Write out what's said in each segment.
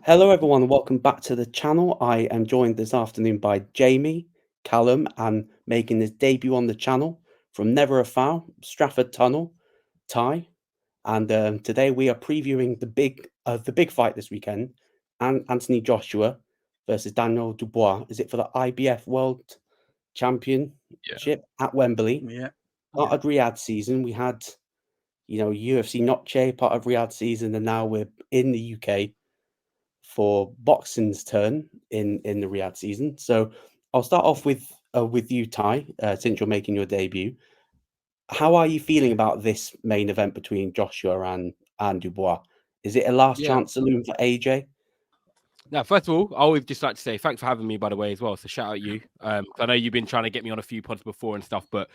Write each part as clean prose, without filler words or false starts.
Hello, everyone, and welcome back to the channel. I am joined this afternoon by Jamie, Callum, and making his debut on the channel from Never a Foul, Stratford Tunnel, Ty. And today we are previewing the big fight this weekend, and Anthony Joshua versus Daniel Dubois. Is it for the IBF World Championship at Wembley? Yeah. Part of Riyadh season. We had, UFC Noche, part of Riyadh season, and now we're in the UK for boxing's turn in the Riyadh season. So I'll start off with you, Ty, since you're making your debut. How are you feeling about this main event between Joshua and Dubois? Is it a last Yeah. chance saloon for AJ? Now, first of all, I always just like to say thanks for having me, by the way, as well. So shout out you. I know you've been trying to get me on a few pods before and stuff, but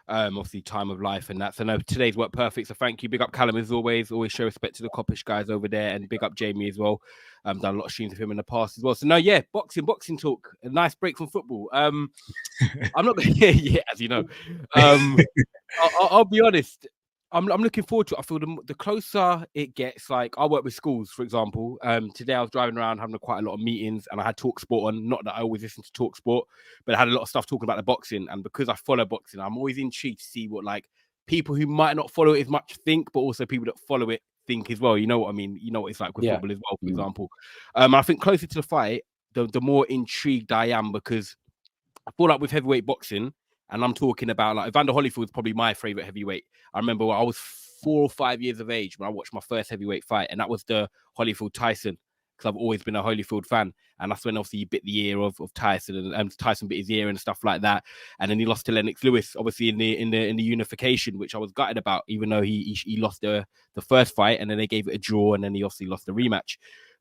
obviously time of life and that. So no, today's worked perfect. So thank you. Big up Callum as always. Always show respect to the Coppish guys over there, and big up Jamie as well. Done a lot of streams with him in the past as well. So no, yeah, boxing talk. A nice break from football. I'm not gonna yeah, as you know. I'll be honest. I'm looking forward to it. I feel the closer it gets, like I work with schools, for example. Today I was driving around having quite a lot of meetings and I had Talk Sport on. Not that I always listen to Talk Sport, but I had a lot of stuff talking about the boxing. And because I follow boxing, I'm always intrigued to see what like people who might not follow it as much think, but also people that follow it think as well. You know what I mean? You know what it's like with football as well, for example. I think closer to the fight, the more intrigued I am, because I feel like with heavyweight boxing, and I'm talking about like Evander Holyfield's probably my favorite heavyweight. I remember when I was 4 or 5 years of age when I watched my first heavyweight fight, and that was the Holyfield Tyson, because I've always been a Holyfield fan. And that's when obviously he bit the ear of Tyson, and Tyson bit his ear and stuff like that. And then he lost to Lennox Lewis, obviously in the unification, which I was gutted about, even though he lost the first fight, and then they gave it a draw, and then he obviously lost the rematch.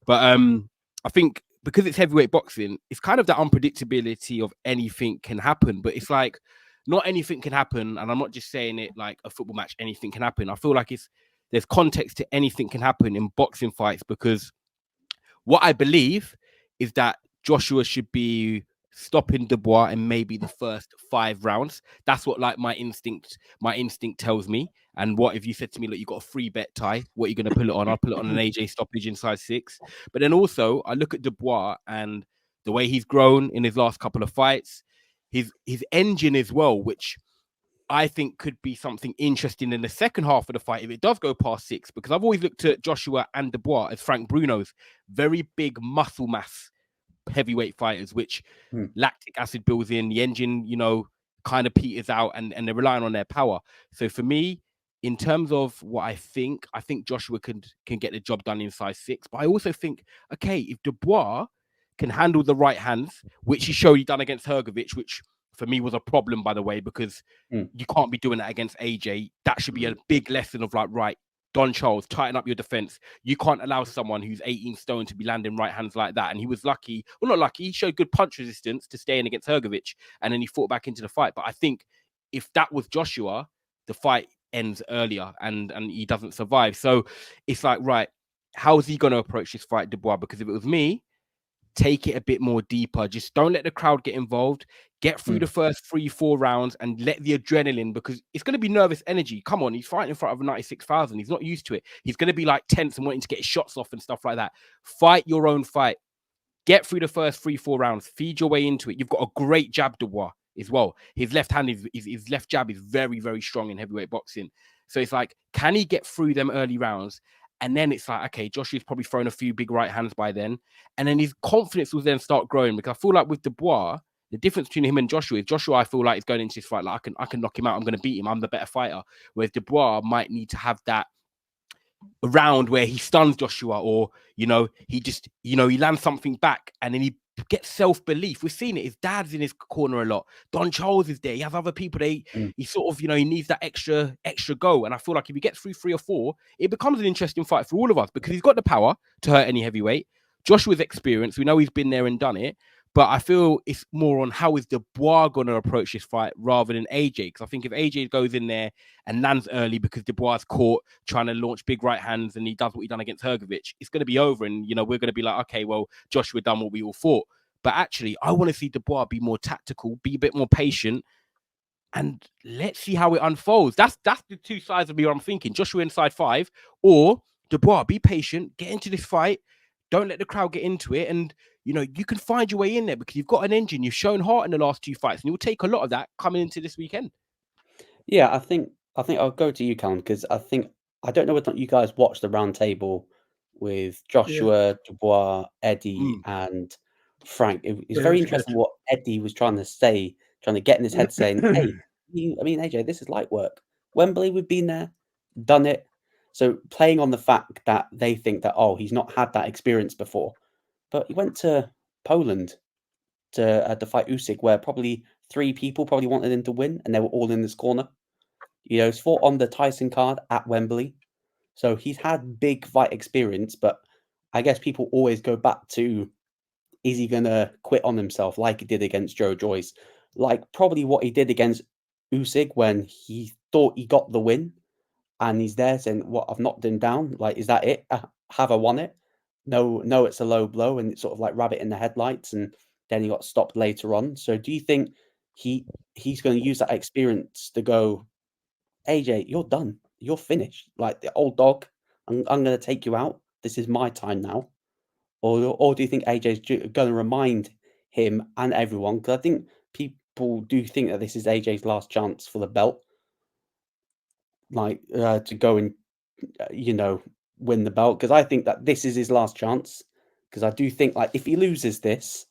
But I think because it's heavyweight boxing, it's kind of that unpredictability of anything can happen. But it's like not anything can happen, and I'm not just saying it like a football match. Anything can happen. I feel like there's context to anything can happen in boxing fights, because what I believe is that Joshua should be stopping Dubois in maybe the first 5 rounds. That's what like my instinct tells me. And what if you said to me, look, you got a free bet, Ty, what are you going to put it on? I'll put it on an AJ stoppage inside 6. But then also I look at Dubois and the way he's grown in his last couple of fights, his engine as well, which I think could be something interesting in the second half of the fight if it does go past 6, because I've always looked at Joshua and Dubois as Frank Bruno's very big muscle mass heavyweight fighters, which lactic acid builds in, the engine, kind of peters out, and they're relying on their power. So for me, in terms of what I think Joshua can get the job done inside 6. But I also think, okay, if Dubois can handle the right hands, which he showed he done against Hrgovic, which for me was a problem, by the way, because you can't be doing that against AJ. That should be a big lesson of like, right, Don Charles, tighten up your defense. You can't allow someone who's 18 stone to be landing right hands like that. And he was lucky, well, not lucky, he showed good punch resistance to stay in against Hrgovic, and then he fought back into the fight. But I think if that was Joshua, the fight ends earlier and he doesn't survive. So it's like, right, how is he going to approach this fight, Dubois? Because if it was me, take it a bit more deeper. Just don't let the crowd get involved. Get through the first 3-4 rounds and let the adrenaline, because it's going to be nervous energy. Come on, he's fighting in front of 96,000. He's not used to it. He's going to be like tense and wanting to get his shots off and stuff like that. Fight your own fight. Get through the first 3-4 rounds. Feed your way into it. You've got a great jab, Dubois, as well. His left hand his left jab is very, very strong in heavyweight boxing. So it's like, can he get through them early rounds? And then it's like, okay, Joshua's probably thrown a few big right hands by then. And then his confidence will then start growing, because I feel like with Dubois, the difference between him and Joshua is Joshua, I feel like, is going into this fight like, I can knock him out. I'm going to beat him. I'm the better fighter. Whereas Dubois might need to have that round where he stuns Joshua, or, he just, he lands something back and then he gets self-belief. We've seen it. His dad's in his corner a lot. Don Charles is there. He has other people. He sort of, he needs that extra go. And I feel like if he gets through 3 or 4, it becomes an interesting fight for all of us, because he's got the power to hurt any heavyweight. Joshua's experienced. We know he's been there and done it. But I feel it's more on how is Dubois going to approach this fight rather than AJ. Because I think if AJ goes in there and lands early because Dubois is caught trying to launch big right hands and he does what he done against Hrgovic, it's going to be over. And, we're going to be like, okay, well, Joshua done what we all thought. But actually, I want to see Dubois be more tactical, be a bit more patient, and let's see how it unfolds. That's the 2 sides of me where I'm thinking. Joshua inside 5, or Dubois, be patient, get into this fight, Don't let the crowd get into it. And, you know, you can find your way in there because you've got an engine. You've shown heart in the last 2 fights, and you'll take a lot of that coming into this weekend. Yeah, I think I'll go to you, Callum, because I don't know whether you guys watched the round table with Yeah. Joshua, Dubois, Eddie, Mm. and Frank. It's Yeah, very it was interesting good. what Eddie was trying to say, trying to get in his head, saying, "Hey, I mean, AJ, this is light work. Wembley, we've been there, done it." So playing on the fact that they think that, oh, he's not had that experience before, but he went to Poland to fight Usyk, where probably 3 people probably wanted him to win, and they were all in this corner. You know, he's fought on the Tyson card at Wembley, so he's had big fight experience. But I guess people always go back to, is he gonna quit on himself like he did against Joe Joyce, like probably what he did against Usyk when he thought he got the win, and he's there saying, "What? I've knocked him down. Like, is that it? Have I won it? No, no, it's a low blow," and it's sort of like rabbit in the headlights, and then he got stopped later on. So, do you think he's going to use that experience to go, AJ, you're done. You're finished. Like the old dog, I'm going to take you out. This is my time now. Or do you think AJ's going to remind him and everyone? Because I think people do think that this is AJ's last chance for the belt, like to go and win the belt. Because I think that this is his last chance. Because I do think, like, if he loses this,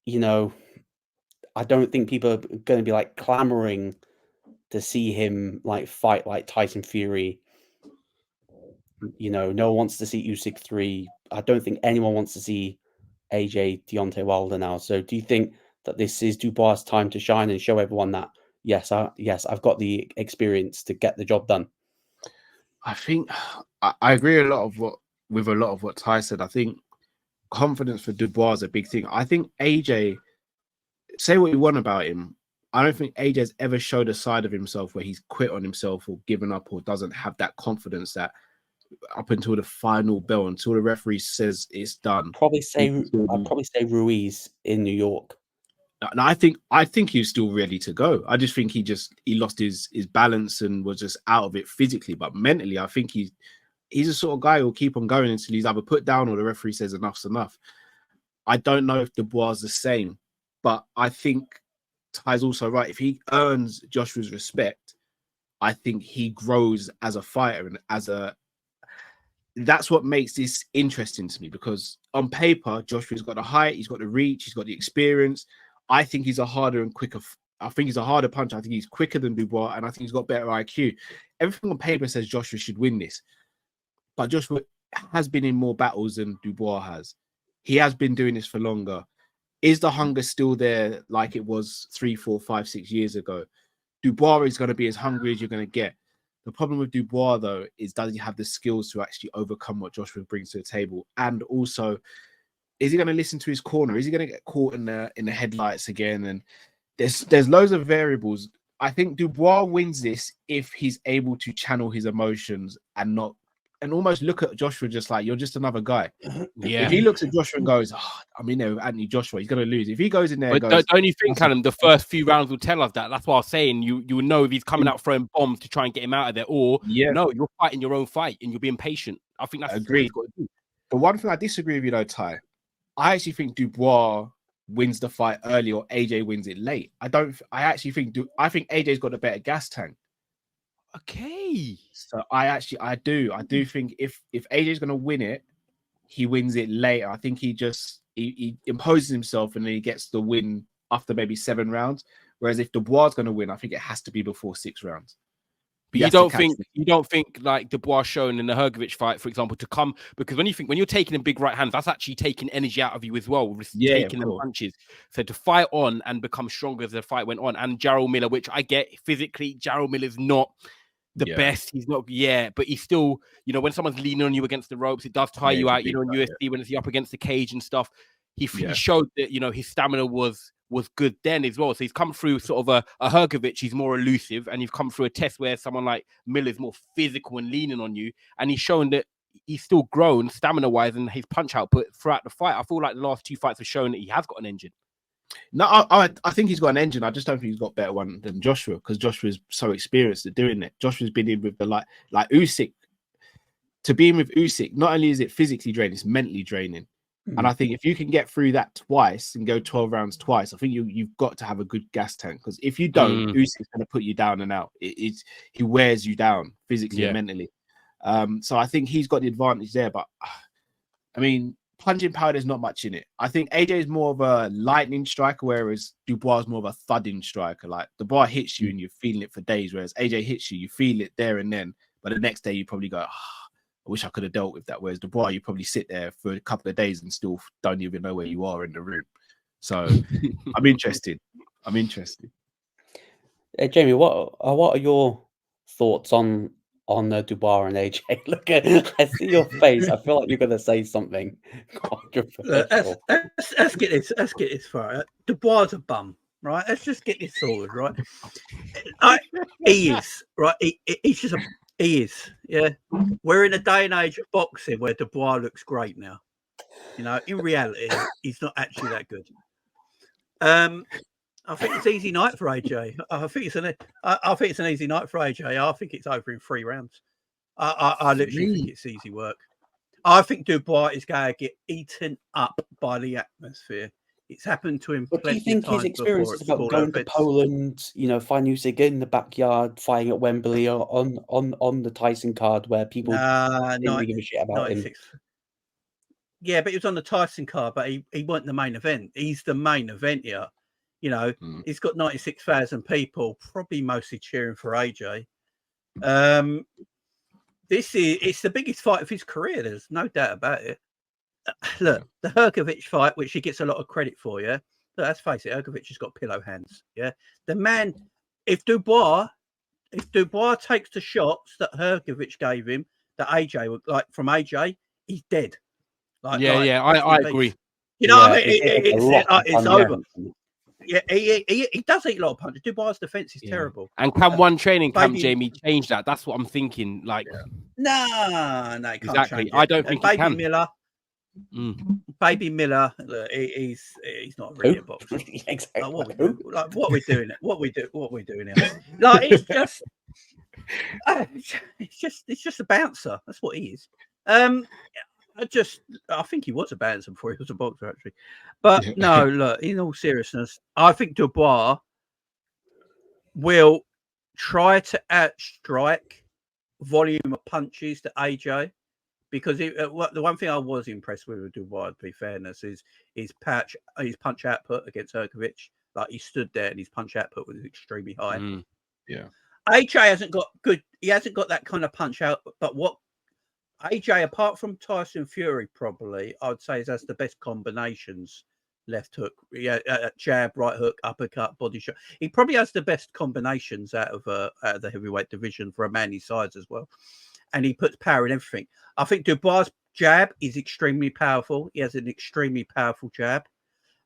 I don't think people are going to be like clamoring to see him like fight like Tyson Fury. No one wants to see Usyk 3. I don't think anyone wants to see AJ Deontay Wilder now. So do you think that this is Dubois' time to shine and show everyone that yes, I've got the experience to get the job done? I think I agree with a lot of what Ty said. I think confidence for Dubois is a big thing. I think AJ, say what you want about him, I don't think AJ's ever showed a side of himself where he's quit on himself or given up or doesn't have that confidence that up until the final bell, until the referee says it's done. I'd probably say Ruiz in New York. And I think he's still ready to go. I just think he lost his balance and was just out of it physically, but mentally, I think he's the sort of guy who'll keep on going until he's either put down or the referee says enough's enough. I don't know if Dubois is the same, but I think Ty's also right. If he earns Joshua's respect, I think he grows as a fighter and that's what makes this interesting to me, because on paper, Joshua's got the height, he's got the reach, he's got the experience. I think he's a harder and quicker. I think he's a harder puncher. I think he's quicker than Dubois, and I think he's got better IQ. Everything on paper says Joshua should win this, but Joshua has been in more battles than Dubois has. He has been doing this for longer. Is the hunger still there like it was 3, 4, 5, 6 years ago? Dubois is going to be as hungry as you're going to get. The problem with Dubois, though, is does he have the skills to actually overcome what Joshua brings to the table? And also, is he going to listen to his corner? Is he going to get caught in the headlights again? And there's loads of variables. I think Dubois wins this if he's able to channel his emotions and almost look at Joshua just like, you're just another guy. Yeah. If he looks at Joshua and goes, I'm in there with Anthony Joshua, he's going to lose. If he goes in there, but don't you think, Callum, the first few rounds will tell us that? That's why I was saying you will know if he's coming out throwing bombs to try and get him out of there, or no, you're fighting your own fight and you're being patient. I think that's agreed. The one thing I disagree with you, Ty, I actually think Dubois wins the fight early or AJ wins it late. I think AJ's got a better gas tank. Okay. So I do think if AJ's going to win it, he wins it late. I think he imposes himself and then he gets the win after maybe 7 rounds. Whereas if Dubois is going to win, I think it has to be before 6 rounds. But you don't think like Dubois shown in the Hrgovic fight, for example, to come, because when you're taking in big right hands, that's actually taking energy out of you as well, taking the punches. So to fight on and become stronger as the fight went on, and Jarrell Miller, which I get physically, Jarrell Miller's not the best. He's not, but he's still, when someone's leaning on you against the ropes, it does tire you out. In UFC when it's up against the cage and stuff, he showed that his stamina was good then as well. So he's come through sort of a Hrgovic, he's more elusive, and you've come through a test where someone like Miller's more physical and leaning on you, and he's shown that he's still grown stamina-wise and his punch output throughout the fight. I feel like the last 2 fights have shown that he has got an engine. No, I think he's got an engine. I just don't think he's got a better one than Joshua, because Joshua is so experienced at doing it. Joshua's been in with the like Usyk. to be in with Usyk, not only is it physically draining, it's mentally draining. And I think if you can get through that twice and go 12 rounds twice, I think you've got to have a good gas tank. Because if you don't, Usyk's going to put you down and out. He wears you down physically and mentally. So I think he's got the advantage there. But I mean, punching power, there's not much in it. I think AJ is more of a lightning striker, whereas Dubois is more of a thudding striker. Like Dubois hits you and you're feeling it for days, whereas AJ hits you, you feel it there and then. But the next day you probably go, I wish I could have dealt with that. Whereas Dubois, you probably sit there for a couple of days and still don't even know where you are in the room. So I'm interested. Jamie, what are your thoughts on Dubois and AJ? Look I see your face. I feel like you're going to say something controversial. Let's get this far. Dubois is a bum, right? Let's just get this sorted, right? He is, right? He's just he is, yeah. We're in a day and age of boxing where Dubois looks great now. You know, in reality, he's not actually that good. I think it's an easy night for AJ. I think it's an easy night for AJ. I think it's over in 3 rounds. I literally think it's easy work. I think Dubois is going to get eaten up by the atmosphere. It's happened to him. But do you think his experience is about going to Poland, you know, fighting Usyk in the backyard, fighting at Wembley or on the Tyson card where people didn't really give a shit about him? Yeah, but he was on the Tyson card, but he wasn't the main event. He's the main event here. You know, he's got 96,000 people, probably mostly cheering for AJ. It's the biggest fight of his career. There's no doubt about it. Look, the Hrgović fight, which he gets a lot of credit for, yeah. But let's face it, Hrgović has got pillow hands. Yeah, the man. If Dubois takes the shots that Hrgović gave him, that AJ would like from AJ, he's dead. I agree. You know, what I mean, it's over. Yeah, he does eat a lot of punches. Dubois' defense is terrible. And can one training camp, Jamie, change that? That's what I'm thinking. Like, no, exactly. I don't think he can. Miller. Baby Miller, look, he's not really a boxer. Exactly. What are we doing? What we doing here? Like it's just a bouncer. That's what he is. I think he was a bouncer before he was a boxer, actually. But no, look, in all seriousness, I think Dubois will try to outstrike volume of punches to AJ. Because the one thing I was impressed with Dubois, to be fairness, is his punch output against Hrgović. Like he stood there and his punch output was extremely high. Yeah, AJ hasn't got good. He hasn't got that kind of punch output. But what AJ, apart from Tyson Fury, probably I would say has the best combinations. Left hook, jab, right hook, uppercut, body shot. He probably has the best combinations out of the heavyweight division for a man his size as well. And he puts power in everything. I think Dubois' jab is extremely powerful. He has an extremely powerful jab.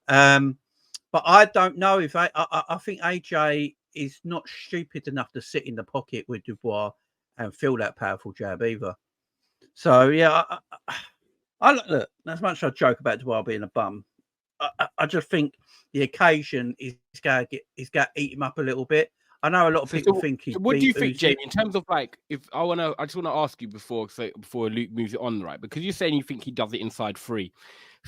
But I don't know if I think AJ is not stupid enough to sit in the pocket with Dubois and feel that powerful jab either. So yeah, I look, as much as I joke about Dubois being a bum, I just think the occasion is going to eat him up a little bit. I know a lot of people think he. So what do you think, Jamie, in terms of like, if I just want to ask you before Luke moves it on, right? Because you're saying you think he does it inside 3.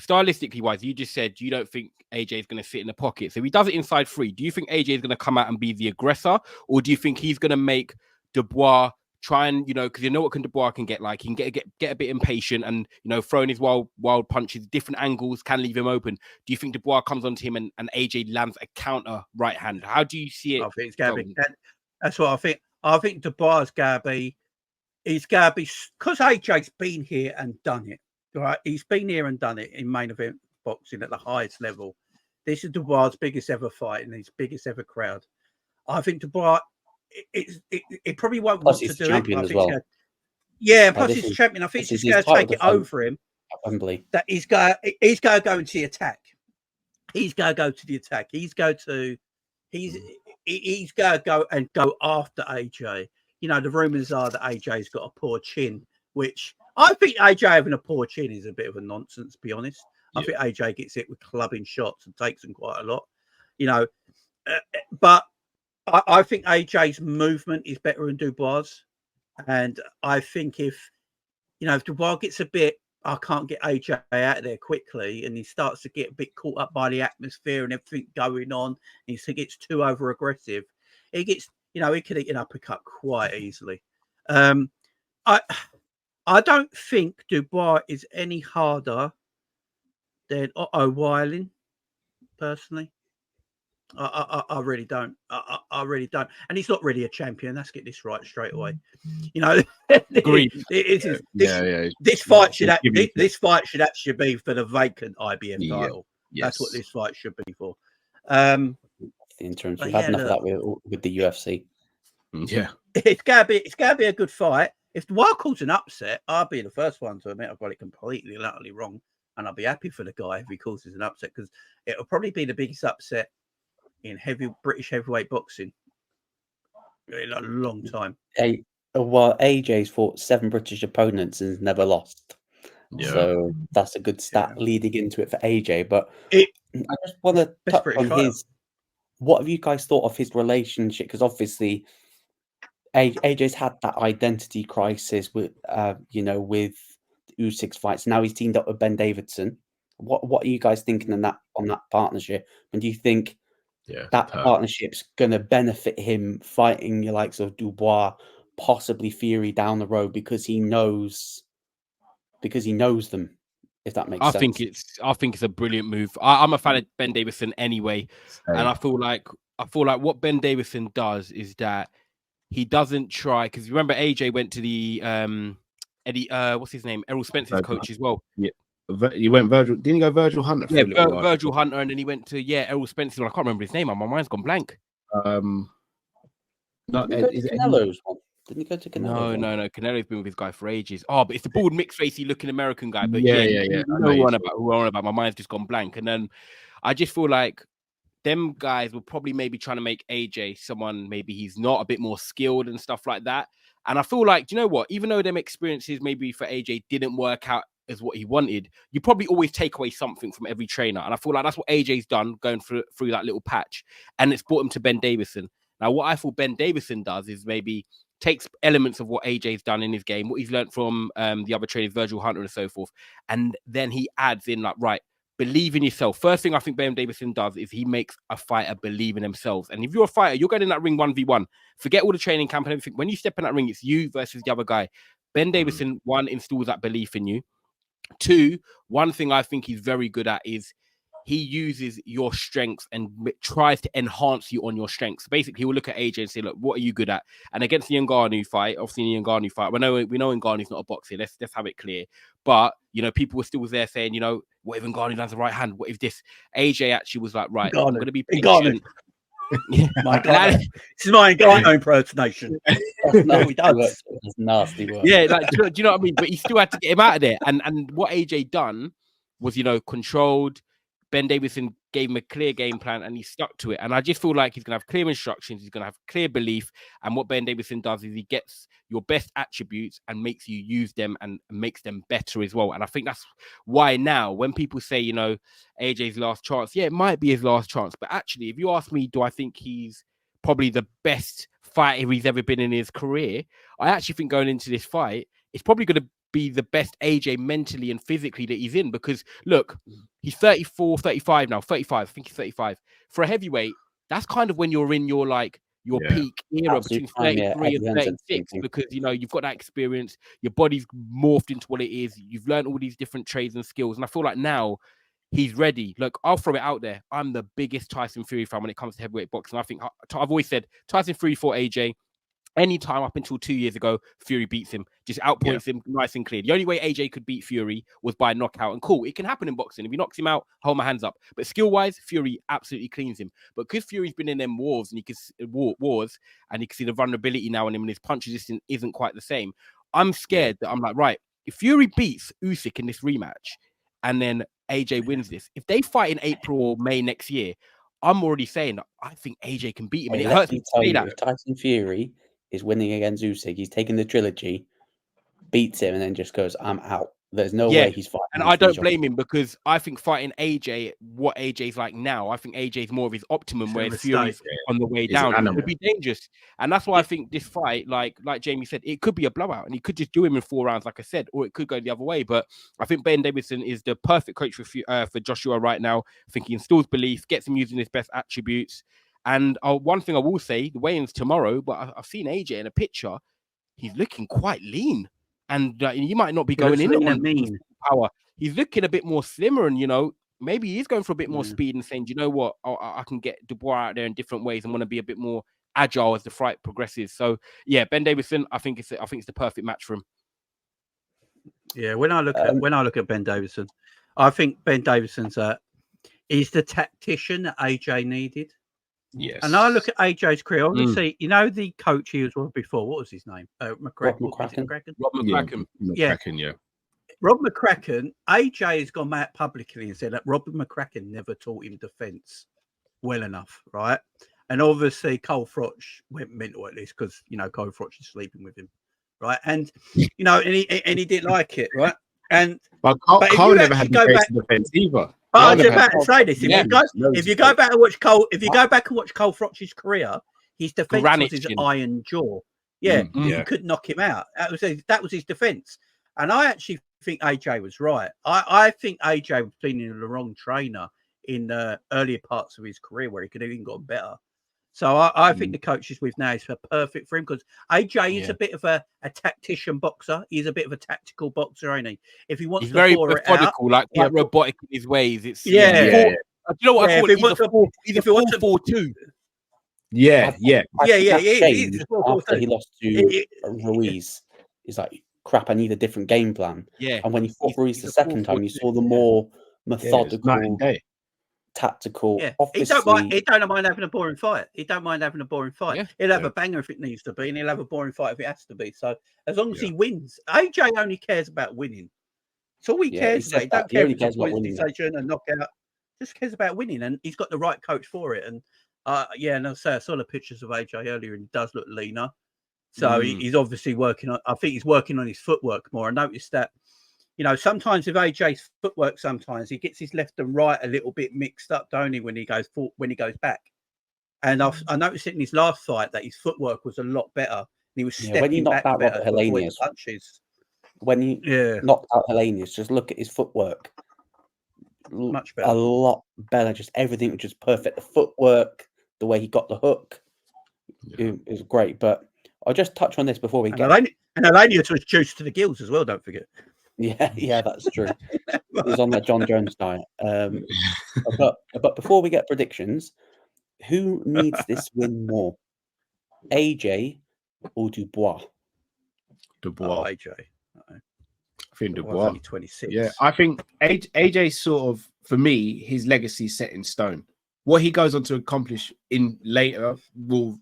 Stylistically wise, you just said you don't think AJ is going to sit in the pocket. So if he does it inside 3, do you think AJ is going to come out and be the aggressor, or do you think he's going to make Dubois try and, you know, because you know what Dubois can get like, he can get a bit impatient and, you know, throwing his wild punches, different angles can leave him open. Do you think Dubois comes onto him and AJ lands a counter right hand? How do you see it? I think it's going to be. That's what I think. I think Dubois is going to be. He's going to be, because AJ's been here and done it. Right, he's been here and done it in main event boxing at the highest level. This is Dubois' biggest ever fight and his biggest ever crowd. I think Dubois. It probably won't want to do it. As well. Plus he's champion. I think he's going to take it over him. Wembley. That he's going to go into the attack. He's going to go to the attack. He's going to go and go after AJ. You know, the rumours are that AJ's got a poor chin, which I think AJ having a poor chin is a bit of a nonsense, to be honest. I think AJ gets it with clubbing shots and takes them quite a lot. You know, but I think AJ's movement is better than Dubois, and I think if you know, if Dubois gets a bit, I can't get AJ out of there quickly, and he starts to get a bit caught up by the atmosphere and everything going on, and he gets too over aggressive, he gets, you know, he could eat an uppercut quite easily. I don't think Dubois is any harder than Otto Weiling, personally. I really don't. I really don't. And he's not really a champion. Let's get this right straight away. You know, Agreed. This fight should actually be for the vacant IBF title. Yes. That's what this fight should be for. The interims. We've had enough of that with the UFC. Yeah, it's gotta be a good fight. If the Wild calls an upset, I'll be the first one to admit I've got it completely and utterly wrong, and I'll be happy for the guy if he causes an upset, because it'll probably be the biggest upset in British heavyweight boxing in a long time. Well, AJ's fought 7 British opponents and has never lost. Yeah. So that's a good stat leading into it for AJ. But I just want to touch on his. What have you guys thought of his relationship? Because obviously, AJ's had that identity crisis with, with Usyk's fights. Now he's teamed up with Ben Davidson. What are you guys thinking on that partnership? And do you think that partnership's going to benefit him fighting your likes of Dubois, possibly Fury down the road, because he knows them? If that makes sense. I think it's a brilliant move. I'm a fan of Ben Davison anyway, and I feel like what Ben Davison does is that he doesn't try, because remember AJ went to the what's his name, Errol Spencer's coach as well. Yeah, he went Virgil. Didn't he go Virgil Hunter? Yeah, Virgil Hunter, and then he went to Errol Spencer. I can't remember his name. My mind's gone blank. Canelo's one. Didn't he go to Canelo? No. Canelo's been with his guy for ages. Oh, but it's the bald, mixed racey looking American guy. But who about my mind's just gone blank. And then I just feel like them guys were probably maybe trying to make AJ someone maybe he's not, a bit more skilled and stuff like that. And I feel like, do you know what? Even though them experiences maybe for AJ didn't work out as what he wanted, you probably always take away something from every trainer. And I feel like that's what AJ's done going through that little patch. And it's brought him to Ben Davison. Now, what I thought Ben Davison does is maybe takes elements of what AJ's done in his game, what he's learned from the other trainers, Virgil Hunter and so forth, and then he adds in, like, right, believe in yourself. First thing I think Ben Davison does is he makes a fighter believe in themselves. And if you're a fighter, you're going in that ring 1v1. Forget all the training camp and everything. When you step in that ring, it's you versus the other guy. Ben Davison, 1, installs that belief in you. 2, one thing I think he's very good at is he uses your strengths and tries to enhance you on your strengths. Basically, he will look at AJ and say, look, what are you good at? And against the Ngannou fight, obviously the Ngannou fight, we know Ngannou's not a boxer. Let's have it clear. But, people were still there saying, what if Ngannou does the right hand? What if this? AJ actually was like, right, I'm going to be patient. My God, this is my Ngannou impersonation. No, he does. It's nasty work. Yeah, like, do you know what I mean? But he still had to get him out of there. And what AJ done was, controlled. Ben Davison gave him a clear game plan and he stuck to it. And I just feel like he's going to have clear instructions. He's going to have clear belief. And what Ben Davison does is he gets your best attributes and makes you use them and makes them better as well. And I think that's why now when people say, AJ's last chance, yeah, it might be his last chance. But actually, if you ask me, do I think he's probably the best fighter he's ever been in his career? I actually think going into this fight, it's probably going to be the best AJ mentally and physically that he's in, because look, he's 35 now. I think he's 35. For a heavyweight, that's kind of when you're in your peak era, between 33 and 36, because you've got that experience, your body's morphed into what it is, you've learned all these different trades and skills, and I feel like now he's ready. Look, I'll throw it out there. I'm the biggest Tyson Fury fan when it comes to heavyweight boxing. I think I've always said Tyson Fury fought AJ. Anytime up until 2 years ago, Fury beats him, just outpoints him nice and clear. The only way AJ could beat Fury was by knockout. And cool, it can happen in boxing. If he knocks him out, hold my hands up. But skill-wise, Fury absolutely cleans him. But because Fury's been in them wars and you can see the vulnerability now in him and his punch resistance isn't quite the same, I'm scared that I'm like, right, if Fury beats Usyk in this rematch and then AJ wins this, if they fight in April or May next year, I'm already saying I think AJ can beat him. And it hurts me to say that. If Tyson Fury is winning against Usyk, he's taking the trilogy, beats him, and then just goes, I'm out. There's no way he's fighting. And I don't blame him, because I think fighting AJ, what AJ's like now, I think AJ's more of his optimum, where Fury's on the way down. It would be dangerous. And that's why I think this fight, like Jamie said, it could be a blowout, and he could just do him in 4 rounds, like I said, or it could go the other way. But I think Ben Davison is the perfect coach for Joshua right now. I think he instills belief, gets him using his best attributes. And one thing I will say, the weigh-in's tomorrow, but I've seen AJ in a picture. He's looking quite lean. And you might not be going in on power. He's looking a bit more slimmer, and maybe he's going for a bit more speed and saying, you know what, I can get Dubois out there in different ways and want to be a bit more agile as the fight progresses. So yeah, Ben Davison, I think it's the perfect match for him. Yeah, when I look at Ben Davison, I think Ben Davison's he's the tactician that AJ needed. Yes. And I look at AJ's career. Obviously, the coach he was with before. What was his name? McCracken. Rob McCracken. Yeah. Rob McCracken. AJ has gone out publicly and said that Rob McCracken never taught him defence well enough, right? And obviously, Cole Froch went mental at this because Cole Froch is sleeping with him, right? And and he didn't like it, right? But Cole never had defence either. I was about to say this. If you go back and watch Cole, Cole Froch's career, his defence was his iron jaw. Yeah, you couldn't knock him out. That was his defence. And I actually think AJ was right. I think AJ was been in the wrong trainer in the earlier parts of his career, where he could have even gotten better. So I think the coach is with now is perfect for him, because AJ is a bit of a tactician boxer. He's a bit of a tactical boxer, ain't he? If he wants he's to very methodical, like quite robotic in his ways. It's Do you know what I call it? He's a 4-4-2. Yeah. After he lost to Ruiz, he's like, crap, I need a different game plan. Yeah. And when he fought Ruiz the second time, you saw the more methodical, tactical. Yeah. Obviously, he don't mind having a boring fight. He don't mind having a boring fight. Yeah. He'll have a banger if it needs to be, and he'll have a boring fight if it has to be. So as long as he wins, AJ only cares about winning. That's all he cares about. He don't care if it's a points decision and knockout. Just cares about winning, and he's got the right coach for it. And and I saw the pictures of AJ earlier, and he does look leaner. So he's obviously working on. I think he's working on his footwork more. I noticed that. Sometimes with AJ's footwork, sometimes he gets his left and right a little bit mixed up, don't he, when he goes back. And I noticed it in his last fight that his footwork was a lot better. He was stepping back better. When he knocked out Helenius, just look at his footwork. Much better. A lot better. Just everything was just perfect. The footwork, the way he got the hook, it was great. But I'll just touch on this before we get. And Helenius was juiced to the gills as well. Don't forget. Yeah, that's true. He was on that John Jones diet. But before we get predictions, who needs this win more, AJ or Dubois? Dubois. AJ. I think Dubois. Only 26. Yeah, I think AJ sort of, for me, his legacy is set in stone. What he goes on to accomplish in later will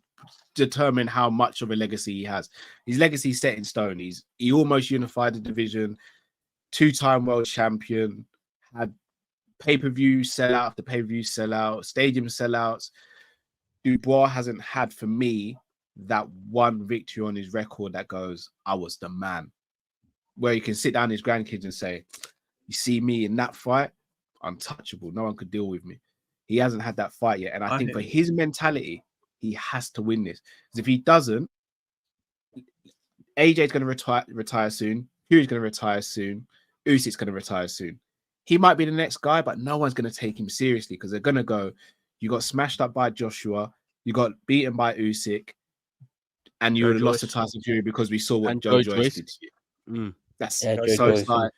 determine how much of a legacy he has. His legacy is set in stone. He almost unified the division. 2-time world champion, had pay-per-view sellout after pay-per-view sellout, stadium sellouts. Dubois hasn't had, for me, that one victory on his record that goes, I was the man. Where you can sit down his grandkids and say, you see me in that fight, untouchable. No one could deal with me. He hasn't had that fight yet. And I think for his mentality, he has to win this. Because if he doesn't, AJ's going to retire soon. Fury's going to retire soon. Usyk's going to retire soon. He might be the next guy, but no one's going to take him seriously because they're going to go, you got smashed up by Joshua, you got beaten by Usyk, and you would have lost to Tyson Fury because we saw what Joe Joyce did to you. That's so it's like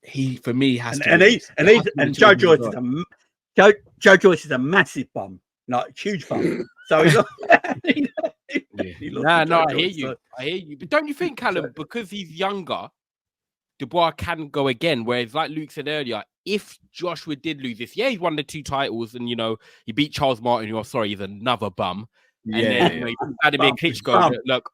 he, for me, has to. And Joe Joyce is Joe Joyce is a massive bum, like huge bum. So he's not. I hear you. I hear you. But don't you think, Callum, because he's younger, Dubois can go again? Whereas, like Luke said earlier, if Joshua did lose this, he's won the 2 titles, and he beat Charles Martin, he's another bum. And then, you know, he beat Vladimir Klitschko. Look,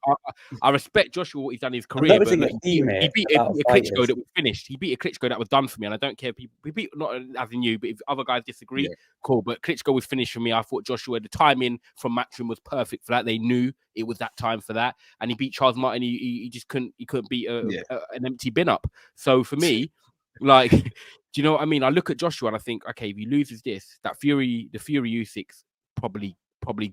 I respect Joshua what he's done in his career, but look, he beat a Klitschko that was finished. He beat a Klitschko that was done for me, and I don't care if he beat, not as in you, but if other guys disagree, cool. But Klitschko was finished for me. I thought Joshua, the timing from Matchroom was perfect for that. They knew it was that time for that, and he beat Charles Martin. He just couldn't beat an empty bin up. So for me, like, do you know what I mean? I look at Joshua and I think, okay, if he loses this, the Fury Usyk probably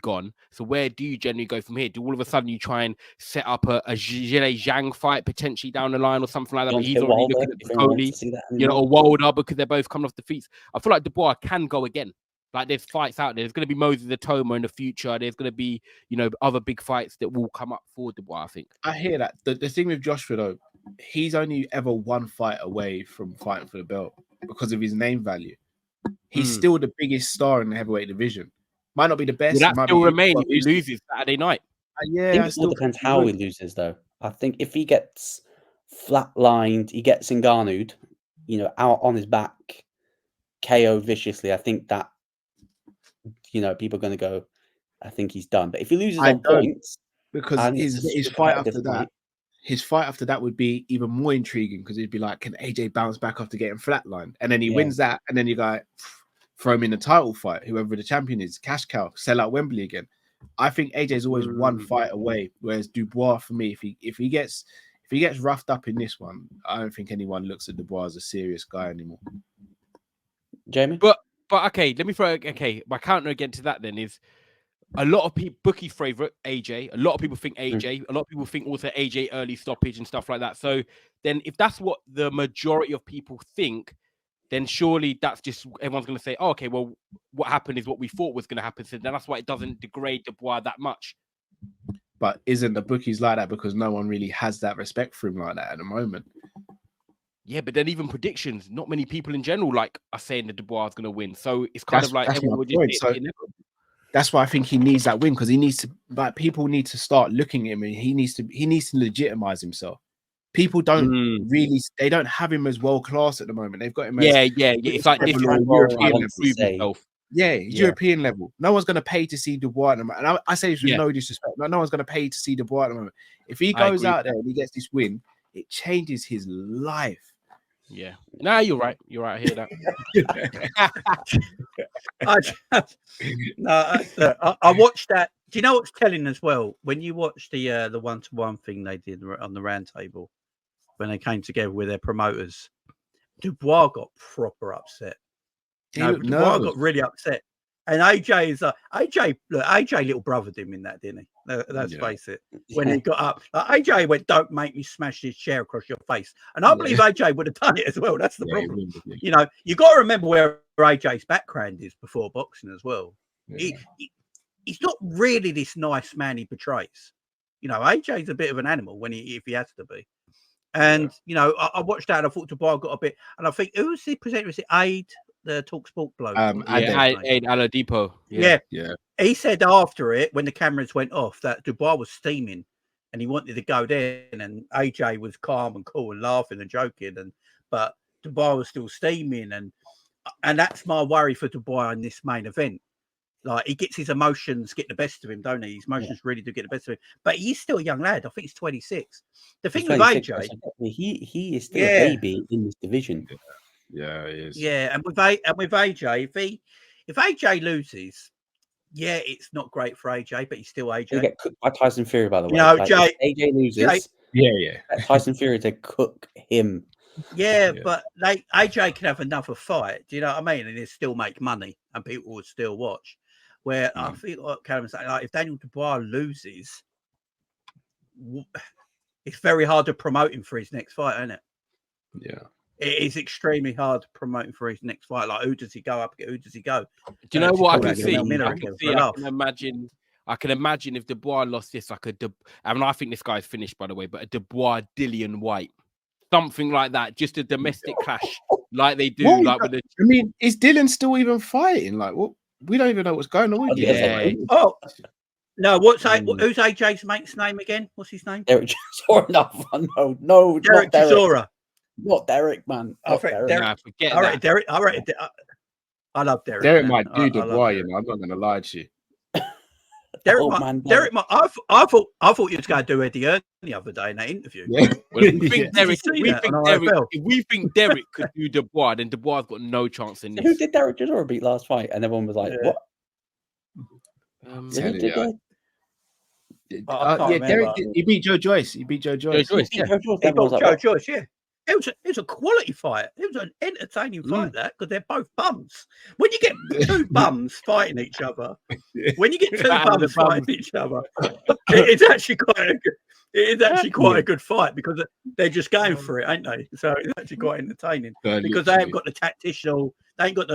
gone. So where do you generally go from here? Do all of a sudden you try and set up a Zhile Zhang fight potentially down the line or something like that? But he's already looking at the Cody, you know, or Wilder, because they're both coming off defeats. I feel like Dubois can go again. Like, there's fights out there. There's going to be Moses Atoma in the future. There's going to be, you know, other big fights that will come up for Dubois, I think. I hear that. The thing with Joshua, though, he's only ever one fight away from fighting for the belt because of his name value. He's still the biggest star in the heavyweight division. Might not be the best. Will that still remain if he loses Saturday night? I think it all depends how he loses, though. I think if he gets flatlined, he gets Ngannou'd, you know, out on his back, KO viciously, I think that, you know, people are going to go, I think he's done. But if he loses on points, because his fight after that would be even more intriguing, because it'd be like, can AJ bounce back after getting flatlined? And then he wins that, and then you go, throw him in the title fight, whoever the champion is, cash cow, sell out Wembley again. I think AJ's always one fight away, whereas Dubois, for me, if he gets roughed up in this one, I don't think anyone looks at Dubois as a serious guy anymore. Jamie? But okay, let me throw my counter again to that then is a lot of people bookie favorite AJ. A lot of people think AJ. A lot of people think also AJ early stoppage and stuff like that. So then, if that's what the majority of people think, then surely that's just everyone's going to say, oh, okay, well, what happened is what we thought was going to happen. So then that's why it doesn't degrade Dubois that much. But isn't the bookies like that because no one really has that respect for him like that at the moment? Yeah, but then even predictions, not many people in general are saying that Dubois is going to win. So it's kind of like everyone would just say, that's why I think he needs that win, because he needs to. Like, people need to start looking at him, and he needs to legitimize himself. People don't really, they don't have him as world class at the moment. They've got him as It's like this European level. No one's going to pay to see Dubois at the moment. And I say this with no disrespect. No one's going to pay to see Dubois at the moment. If he goes out there and he gets this win, it changes his life. Yeah. No, you're right. You're right. I hear that. I watched that. Do you know what's telling as well? When you watch the one-to-one thing they did on the round table, when they came together with their promoters, Dubois got proper upset. Dubois got really upset. And AJ is AJ little brothered him in that, didn't he? Let's face it. When he got up, AJ went, "Don't make me smash this chair across your face." And I believe AJ would have done it as well. That's the problem. You know, you got to remember where AJ's background is before boxing as well. Yeah. He's not really this nice man he portrays. You know, AJ's a bit of an animal if he has to be. And you know, I watched that and I thought Dubois got a bit. And I think who was the presenter? Was it Aid? The Talk Sport bloke. Aid Aladipo. Yeah. He said after it, when the cameras went off, that Dubois was steaming and he wanted to go there. And AJ was calm and cool and laughing and joking. But Dubois was still steaming. And that's my worry for Dubois in this main event. Like, he gets his emotions get the best of him, don't he? His emotions really do get the best of him. But he's still a young lad. I think he's 26. The thing with AJ, he is still a baby in this division. Yeah, he is. Yeah, and with AJ, if AJ loses, it's not great for AJ, but he's still AJ. He'll get cooked by Tyson Fury, by the way. You know, if AJ loses, Tyson Fury to cook him. Yeah, but AJ can have another fight. Do you know what I mean? And he'll still make money, and people will still watch. Where I feel like Callum saying, like, if Daniel Dubois loses, it's very hard to promote him for his next fight, isn't it? Yeah. It is extremely hard to promote him for his next fight. Like, who does he go up? Who does he go? Do you know what I can see? I can imagine if Dubois lost this, I mean, I think this guy's finished, by the way, but a Dubois Dillian White, something like that, just a domestic clash, like they do. Is Dylan still even fighting? Like, what? We don't even know what's going on. Oh. No, who's AJ's mate's name again? What's his name? Derek Chisora. No, Derek Chisora. Not Derek, man. Forget all right, Derek. All right, I love Derek. Derek might do Dubois, I'm not going to lie to you. Derek, old man. I thought you was going to do Eddie Hearn the other day in that interview. Yeah. Well, if we think Did you Derek, see that on IFL? if we think Derek could do Dubois, then Dubois got no chance in Who this. did Derek Chisora beat last fight? And everyone was like, Yeah. "What? Tell Really? you, I can't yeah, Derek, remember. he beat Joe Joyce. He beat Joe Joyce. Joyce, yeah. Joe Joyce, He everyone was got like, Joe "What?" Joyce, yeah. It was a quality fight. It was an entertaining fight, that, because they're both bums. When you get two bums fighting each other, fighting each other, it's actually quite a good fight because they're just going for it, ain't they? So it's actually quite entertaining because they haven't got the tactical, they ain't got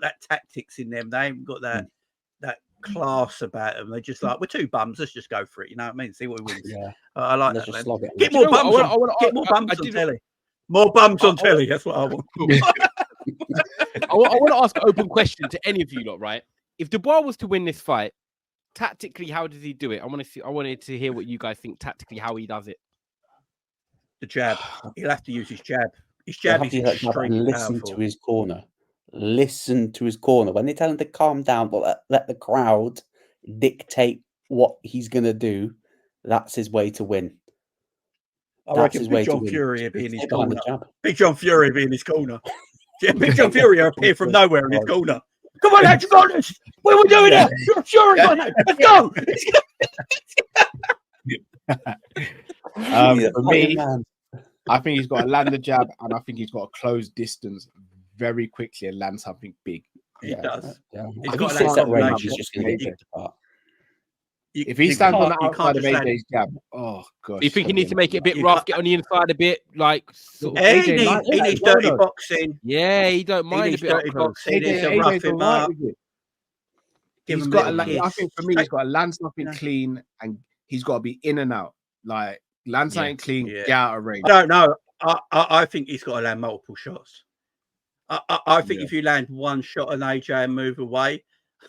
that tactics in them. They ain't got that class about them. They're just like, we're two bums, let's just go for it. You know what I mean? See what wins. Yeah, I like let's that, just man. slog it. Get more bums on telly. More bums on telly. That's what I want. I want to ask an open question to any of you lot, right? If Dubois was to win this fight, tactically, how does he do it? I wanted to hear what you guys think tactically, how he does it. The jab. He'll have to use his jab. His jab is extremely listen powerful. to his corner. Listen to his corner. When they tell him to calm down, but let the crowd dictate what he's going to do, that's his way to win. I reckon Big John Fury would be in his corner. Big John Fury would be in his corner. Yeah, Big John Fury will appear from nowhere in his corner. Come on, lads, you got this. What are we doing here? You're Fury, let's go. For me, I think he's got to land the jab, and I think he's got to close distance very quickly and land something big. He does. Yeah. He's If got he sits that at range, combination. he's just going to get picked apart. If he stands on the outside of AJ's jab, oh gosh. Do you think he needs to make it a bit rough, get on the inside a bit, like sort of he needs dirty boxing. Yeah, he don't mind a bit dirty boxing. He needs to rough him up. He's got I think for me, he's got to land something clean, and he's got to be in and out. Like land something clean, get out of range. No. I think he's got to land multiple shots. I think if you land one shot on AJ and move away,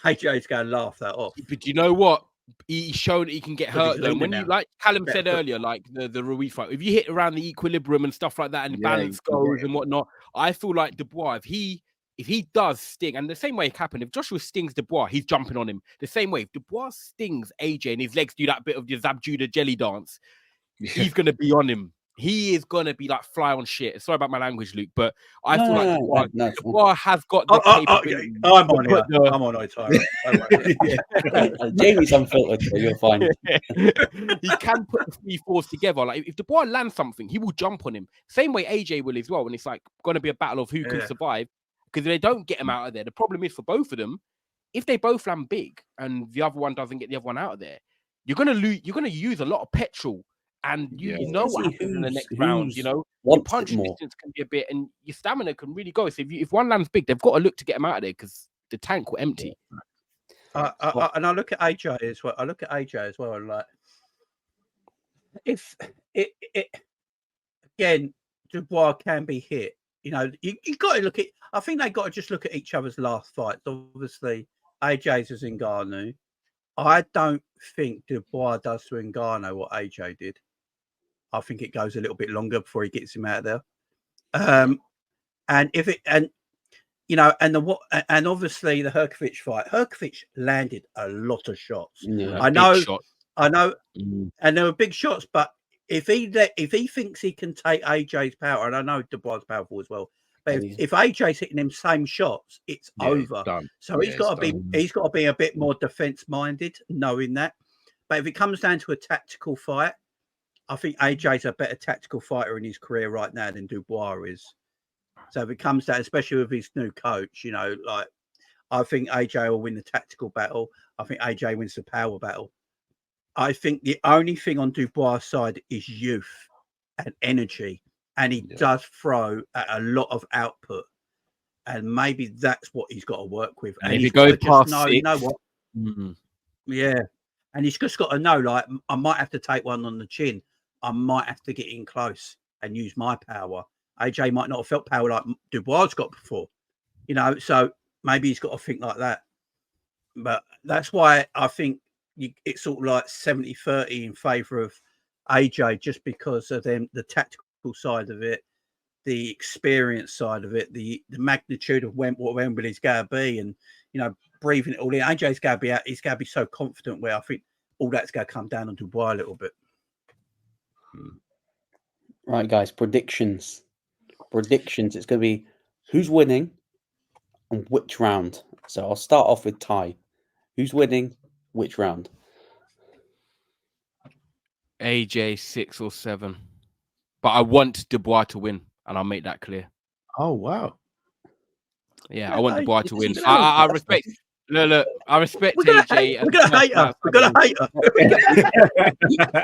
AJ's going to laugh that off. But you know what? He's shown that he can get hurt. Though. When you, like Callum said earlier, like the Ruiz fight, if you hit around the equilibrium and stuff like that, and the balance goes and whatnot, I feel like Dubois, if he does sting, and the same way it happened, if Joshua stings Dubois, he's jumping on him. The same way, if Dubois stings AJ and his legs do that bit of the Zabjuda jelly dance, he's going to be on him. He is going to be like fly on shit. Sorry about my language, Luke, but I feel like Dubois has got the capability. I'm on it, Tyrone. Jamie's unfiltered, so you're fine. He can put the 3-4s together. Like if Dubois lands something, he will jump on him. Same way AJ will as well. And it's like going to be a battle of who can survive. Because if they don't get him out of there, the problem is for both of them, if they both land big and the other one doesn't get the other one out of there, you're going to lose. You're going to use a lot of petrol. And you know what happens in the next round, you know, your punch distance can be a bit, and your stamina can really go. So if one lands big, they've got to look to get him out of there because the tank will empty. And I look at AJ as well. And like, if it again, Dubois can be hit. You know, you got to look at. I think they got to just look at each other's last fights. Obviously, AJ's was Ngannou. I don't think Dubois does to Ngannou what AJ did. I think it goes a little bit longer before he gets him out of there. And obviously the Hrgovic fight. Hrgovic landed a lot of shots. Yeah, I know, and there were big shots. But if he thinks he can take AJ's power, and I know Dubois is powerful as well. But if AJ's hitting them same shots, it's over. So he's got to be a bit more defense minded, knowing that. But if it comes down to a tactical fight, I think AJ's a better tactical fighter in his career right now than Dubois is. So if it comes down, especially with his new coach, you know, like I think AJ will win the tactical battle. I think AJ wins the power battle. I think the only thing on Dubois' side is youth and energy. And he does throw at a lot of output. And maybe that's what he's got to work with. And if he's it goes got to past you know what? Yeah. And he's just got to know, like, I might have to take one on the chin. I might have to get in close and use my power. AJ might not have felt power like Dubois got before. You know, so maybe he's got to think like that. But that's why I think it's sort of like 70-30 in favour of AJ, just because of the tactical side of it, the experience side of it, the magnitude of what Wembley's going to be, and you know, breathing it all in. AJ's going to be out. He's going to be so confident. Where I think all that's going to come down on Dubois a little bit. Right, guys. Predictions. It's going to be who's winning and which round. So I'll start off with Ty. Who's winning? Which round? AJ 6 or 7. But I want Dubois to win, and I'll make that clear. Oh wow. Yeah, I want Dubois to win. is I respect. Look, I respect AJ. We're gonna hate her. We're gonna hate her.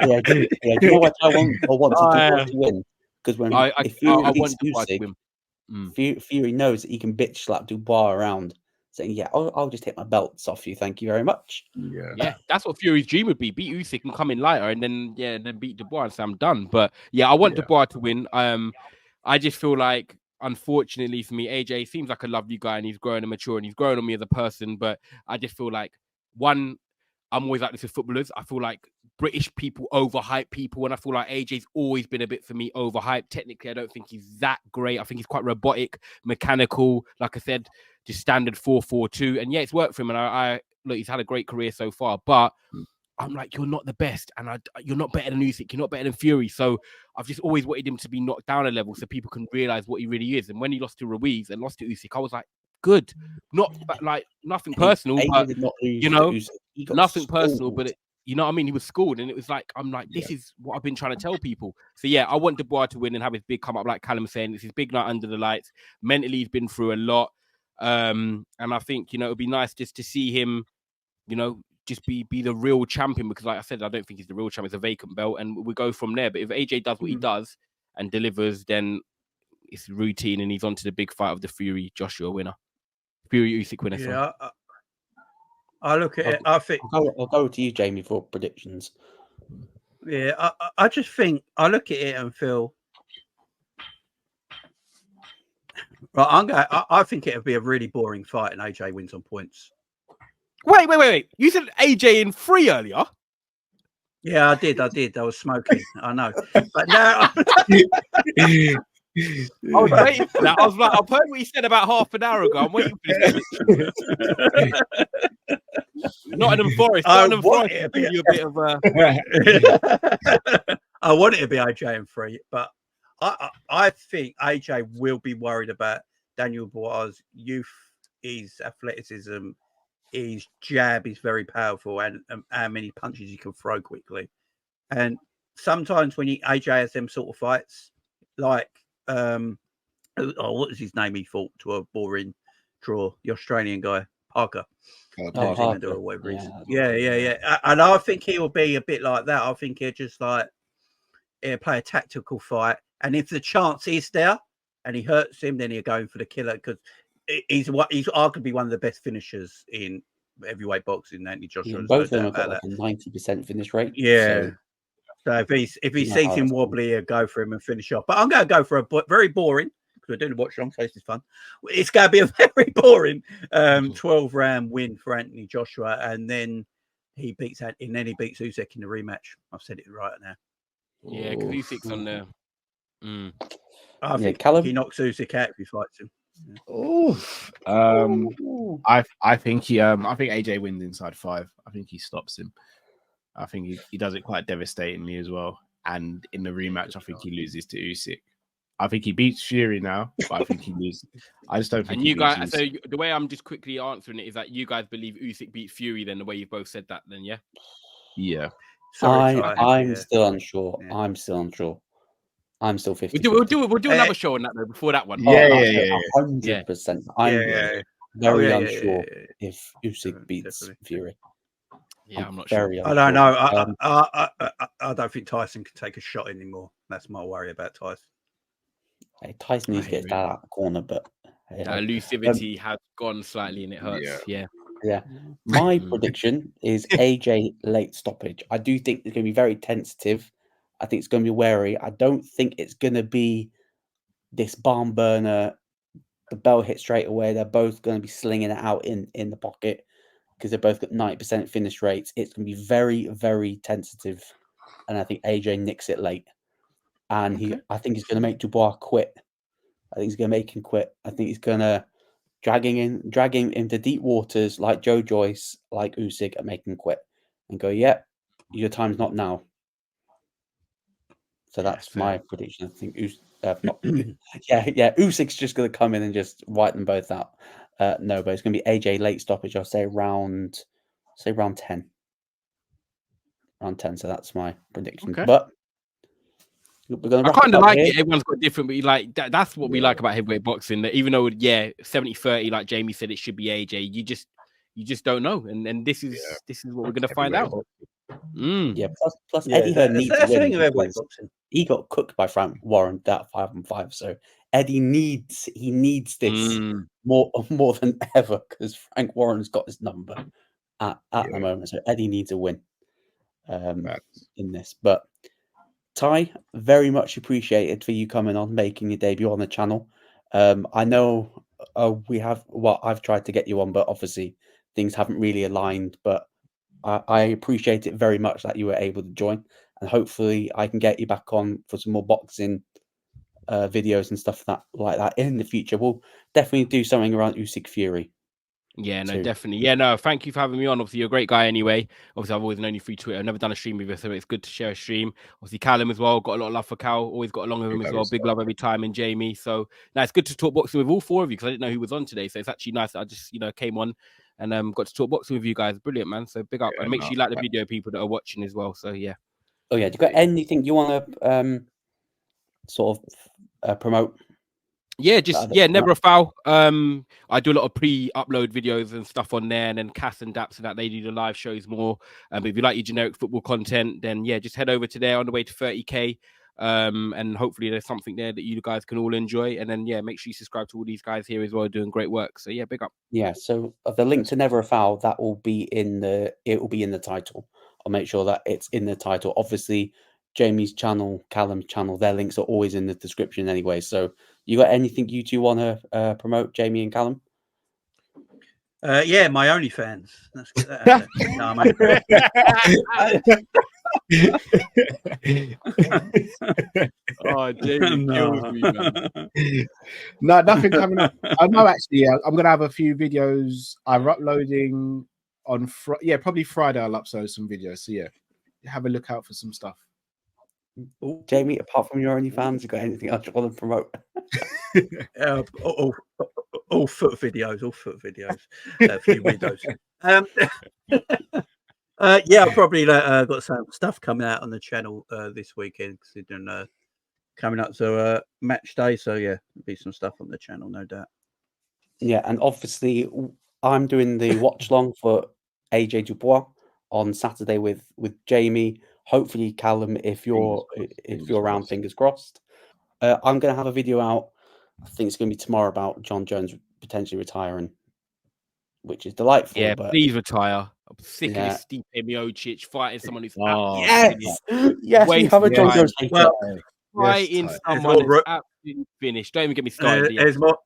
Yeah, do you know what I want? I want Dubois to win because when if Fury beats Usyk, Fury knows that he can bitch slap Dubois around, saying, "Yeah, I'll just take my belts off you. Thank you very much." Yeah, that's what Fury's dream would be: beat Usyk and come in lighter, and then beat Dubois and say I'm done. But yeah, I want Dubois to win. I just feel like, unfortunately for me, AJ seems like a lovely guy and he's growing and mature and he's growing on me as a person. But I just feel like, one, I'm always like this with footballers. I feel like British people overhype people, and I feel like AJ's always been a bit, for me, overhyped. Technically, I don't think he's that great. I think he's quite robotic, mechanical. Like I said, just standard 4-4-2. And yeah, it's worked for him. And I look, he's had a great career so far. But I'm like, you're not the best, and you're not better than Usyk. You're not better than Fury. So I've just always wanted him to be knocked down a level so people can realize what he really is. And when he lost to Ruiz and lost to Usyk, I was like, good, not like nothing personal, but you know, nothing personal, but you know what I mean? He was schooled, and it was like, I'm like, this is what I've been trying to tell people. So yeah, I want Dubois to win and have his big come up, like Callum saying. It's his big night under the lights. Mentally, he's been through a lot. And I think, you know, it'd be nice just to see him, you know, just be the real champion, because like I said, I don't think he's the real champion. It's a vacant belt, and we go from there. But if AJ does what he does and delivers, then it's routine, and he's on to the big fight of the Fury Joshua winner, Fury Usyk winner. Yeah, I look at it. I think I'll go to you, Jamie, for predictions. Yeah, I just think I look at it and feel right. I think it'll be a really boring fight, and AJ wins on points. Wait. You said AJ in 3 earlier. Yeah, I did. I was smoking. I know. But now I was waiting for that. I was like, I've heard what you said about half an hour ago. I'm waiting for this. Nottingham Forest. Nottingham Forest give you a bit of I want it to be AJ in 3, but I think AJ will be worried about Daniel Dubois' youth, his athleticism. His jab is very powerful, and how many punches he can throw quickly. And sometimes when AJ has them sort of fights, like what was his name? He fought to a boring draw. The Australian guy, Parker. Parker. Or whatever yeah. And I think he will be a bit like that. I think he'll just he'll play a tactical fight, and if the chance is there and he hurts him, then he'll go in for the killer, because he's arguably one of the best finishers in heavyweight boxing. Anthony Joshua. Yeah, both of them have got like a 90% finish rate. Yeah. So if he sees him wobbly, he'll go for him and finish off. But I'm going to go for a very boring, because we're doing a watch long, so this is fun. It's going to be a very boring 12-round win for Anthony Joshua, and then he beats Usyk in the rematch. I've said it right now. Yeah, because Usyk's on there. I think Callum? he knocks Usyk out if he fights him. I think AJ wins inside 5. I think he stops him. I think he does it quite devastatingly as well. And in the rematch, I think he loses to Usyk. I think he beats Fury now, but I think he loses. I just don't think. And you guys, so the way I'm just quickly answering it is that you guys believe Usyk beats Fury. Then the way you both said that, then yeah. Sorry, I'm still unsure. Yeah. I'm still unsure. I'm still 50. We'll do another show on that though before that one. Yeah. 100%. I'm very unsure if Usyk beats Fury. Yeah, I'm not sure. I don't know. I don't think Tyson can take a shot anymore. That's my worry about Tyson. Hey, Tyson needs to get that out of the corner, but elusivity has gone slightly, and it hurts. Yeah. My prediction is AJ late stoppage. I do think it's going to be very tentative. I think it's going to be wary. I don't think it's going to be this barn burner. The bell hit straight away. They're both going to be slinging it out in the pocket, because they've both got 90% finish rates. It's going to be very, very tentative. And I think AJ nicks it late. And I think he's going to make Dubois quit. I think he's going to make him quit. I think he's going to dragging him into deep waters like Joe Joyce, like Usyk, and make him quit and go, "Yep, your time's not now." So that's fair. my prediction. I think Usyk's just going to come in and just wipe them both out. No, but it's going to be AJ late stoppage. I'll say round 10. Round 10. So that's my prediction. Okay. But we're going to I wrap kind it of up like here. it. Everyone's got different, but that's what we like about heavyweight boxing. That even though 70-30, like Jamie said, it should be AJ. You just don't know, and this is what we're going to find out. Yeah. Plus Yeah, Eddie Hearn needs to that's the win thing of heavyweight because boxing. he got cooked by Frank Warren that 5-5. So Eddie needs this more than ever because Frank Warren's got his number at the moment. So Eddie needs a win in this. But Ty, very much appreciated for you coming on, making your debut on the channel. I know I've tried to get you on, but obviously things haven't really aligned. But I appreciate it very much that you were able to join, and hopefully I can get you back on for some more boxing videos and stuff like that in the future. We'll definitely do something around Usyk Fury. Yeah, no, too. definitely. Yeah, no, thank you for having me on. Obviously, you're a great guy anyway. Obviously, I've always known you through Twitter. I've never done a stream with you, so it's good to share a stream. Obviously, Callum as well. Got a lot of love for Cal. Always got along with him as well. Big love every time. And Jamie. So, now it's good to talk boxing with all four of you because I didn't know who was on today. So, it's actually nice that I just, came on and got to talk boxing with you guys. Brilliant, man. So, big up. And make sure you like the video, people that are watching as well. So, yeah. Oh, yeah. Do you got anything you want to sort of promote? Yeah, never a foul. I do a lot of pre-upload videos and stuff on there, and then Cass and Daps and that they do the live shows more. But if you like your generic football content, then yeah, just head over to there on the way to 30k. And hopefully there's something there that you guys can all enjoy. And then yeah, make sure you subscribe to all these guys here as well, doing great work. So yeah, big up. Yeah. So the link to Never a Foul that will be in the title. I'll make sure that it's in the title. Obviously, Jamie's channel, Callum's channel, their links are always in the description anyway. So you got anything you two want to promote, Jamie and Callum? Yeah, my OnlyFans. Let's get that out there. Oh, Jamie kills me, man. No, nothing coming up. I know actually, I'm gonna have a few videos. I'm uploading on probably Friday. I'll upload some videos. So yeah, have a look out for some stuff. Jamie, apart from your OnlyFans, you got anything else you want to promote? All foot videos, a few windows. Yeah, I've probably got some stuff coming out on the channel this weekend, considering coming up to match day. So yeah, there'll be some stuff on the channel, no doubt. Yeah, and obviously I'm doing the watch long for AJ Dubois on Saturday with Jamie. Hopefully, Callum, if you're around, fingers crossed. I'm going to have a video out. I think it's going to be tomorrow about John Jones potentially retiring, which is delightful. Yeah, but please retire. I'm sick of this Stipe Miocic fighting someone who's yes, we have a John Jones fighting someone who's absolutely finished. Don't even get me started. There's more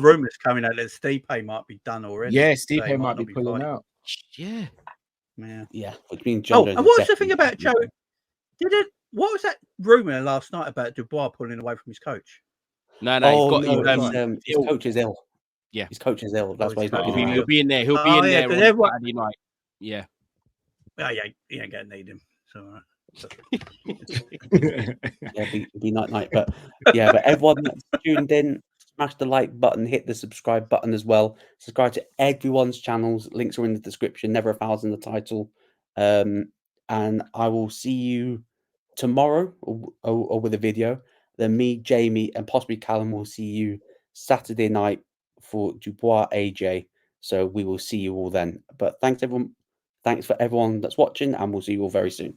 rumours coming out that Stipe might be done already. Yeah, Stipe might be pulling out. Yeah. Which means John Jones. And what's the thing about Joe? What was that rumour last night about Dubois pulling away from his coach? No, his coach is ill. Yeah, his coach is ill. That's why he's not. He'll be in there. He'll be in there on Saturday night. Yeah. Oh, yeah, he ain't gonna need him. So. Be night. But yeah, but everyone that's tuned in, smash the like button, hit the subscribe button as well. Subscribe to everyone's channels. Links are in the description. Never a Foul's in the title. And I will see you tomorrow or with a video. Then me, Jamie, and possibly Callum will see you Saturday night for Dubois AJ. So we will see you all then. But thanks everyone. Thanks for everyone that's watching, and we'll see you all very soon.